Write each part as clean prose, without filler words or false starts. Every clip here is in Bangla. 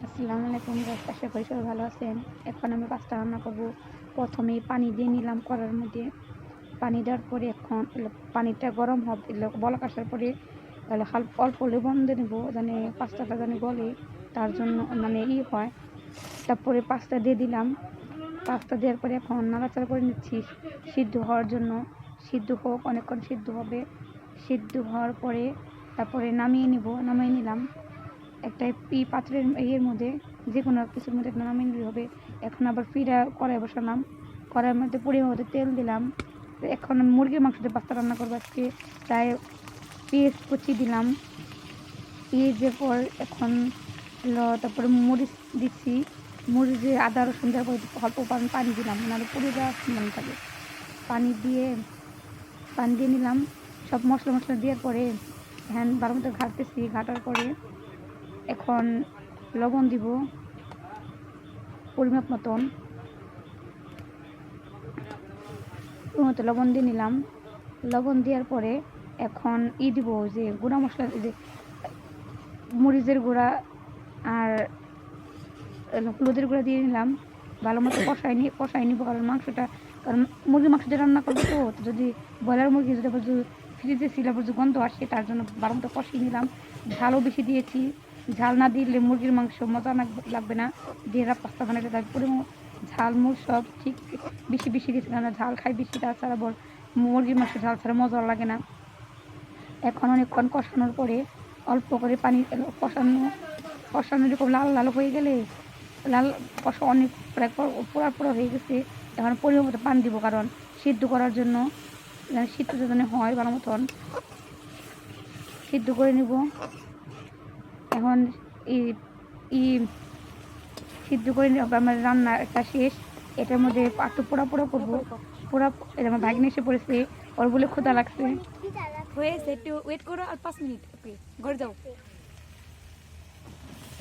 আসসালামু আলাইকুম গাইস, আশা করি সবাই ভালো আছেন। এখন আমি পাস্তা রান্না করব। প্রথমে পানি দিয়ে নিলাম কড়ার মধ্যে। পানি দেওয়ার পরে এখন পানিটা গরম হবে, বলক আসার পরে অল্প লবণ দিয়ে নেবো, মানে পাস্তাটা জানি গলে, তার জন্য মানে হয়। তারপরে পাস্তা দিয়ে দিলাম। পাস্তা দেওয়ার পরে এখন নাড়াচাড়া করে নিচ্ছি সিদ্ধ হওয়ার জন্য। সিদ্ধ হোক, অনেকক্ষণ সিদ্ধ হবে। সিদ্ধ হওয়ার পরে তারপরে নামিয়ে নিলাম একটা পাত্রের ইয়ের মধ্যে, যে কোনো কিছুর মধ্যে একটা নামিয়ে নিতে হবে। এখন আবার ফিরা কড়াই বসালাম, কড়াইয়ের মধ্যে পরিমাণ মতো তেল দিলাম। এখন আমি মুরগির মাংস দিয়ে পাস্তা রান্না করবো আজকে, তাই পেঁয়াজ কুচি দিলাম। পেঁয়াজের পর এখন তারপরে মরিচ দিচ্ছি। মরিচে আদা রসুন দেওয়ার পরে অল্প পানি দিলাম, নাহলে পুড়ে দেওয়ার সম্ভাবনা থাকে। পানি দিয়ে নিলাম। সব মশলা দেওয়ার পরে হ্যাঁ ভালো মতো ঘাটতেছি। ঘাটার পরে এখন লবণ দিব পরিমাপ মতন লবণ দিয়ে নিলাম। লবণ দেওয়ার পরে এখন দিব যে গুঁড়া মশলা, যে মরিচের গুঁড়া আর হলুদের গুঁড়া দিয়ে নিলাম। ভালো মতো কষাই নিব, কারণ মাংসটা, কারণ মুরগির মাংস দিয়ে রান্না করবো, তো যদি ব্রয়লার মুরগি যদি ফ্রিজে ছিল যে গন্ধ আসে, তার জন্য ভালো মতো কষিয়ে নিলাম। ঝালও বেশি দিয়েছি, ঝাল না দিলে মুরগির মাংস মজা লাগবে না। দিয়ে পাস্তা বানাতে তার পুরো ঝাল মুড় সব ঠিক বেশি দিয়েছি, কারণ ঝাল খাই বেশি, তাছাড়া মুরগির মাংস ঝাল ছাড়া মজা লাগে না। এখন অনেকক্ষণ কষানোর পরে অল্প করে পানি, কষানো এরকম লাল লাল হয়ে গেলে, কষা অনেক প্রায় পোড়া হয়ে গেছে। এখন পরিমাণ মতো পানি দিব, কারণ সিদ্ধ করার জন্য, সিদ্ধ যেন হয় ভালো মতন সিদ্ধ করে নিব। এখন সিদ্ধ করে আমার রান্না একটা শেষ। এটার মধ্যে একটু পোড়া করবো। আমার ভাগিনে এসে পড়েছে, ওর বলে ক্ষুধা লাগছে। হয়েছে, একটু ওয়েট করো আর 5 মিনিট। ওকে, ঘরে যাও।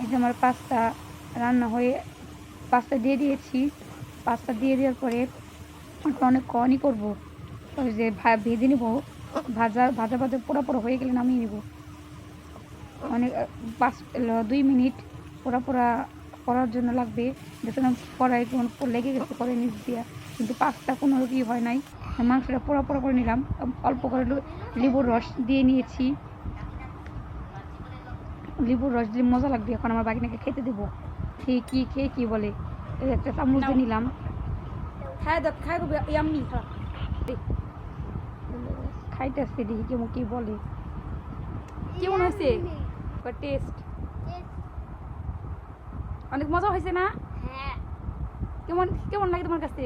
এই যে আমার পাস্তা রান্না হয়ে, পাস্তা দিয়ে দিয়েছি। পাস্তা দিয়ে দেওয়ার পরে অনেকক্ষণই করবো, ওই যে ভেজে নিব। ভাজা পোড়া হয়ে গেলে নামিয়ে নিব। অনেক 2 মিনিট পোড়া করার জন্য লাগবে। দেখলাম কড়াই লেগে গেছে কড়াই নিচ দিয়া, কিন্তু পাস্তা কোনো কি হয় নাই। মাংসটা পোড়া করে নিলাম। অল্প করে লেবুর রস দিয়ে নিয়েছি। লেবুর রস দিয়ে মজা লাগবে। এখন আমার বাগিনাকে খেতে দেবো। খেয়ে কি বলে, একটা চামচ দিয়ে নিলাম। খাইতেছে, দেখি কেমন কি বলে। কেমন হয়েছে? টেস্ট অনেক মজা হয়েছে না? কেমন লাগে তোমার কাছে?